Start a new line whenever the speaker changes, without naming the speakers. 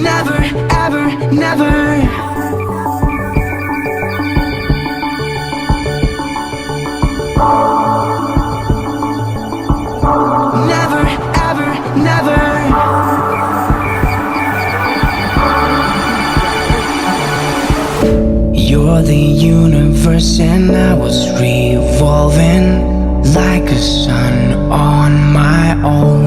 Never, ever, never. Never, ever, never. You're the universe and I was revolving like a sun on my own.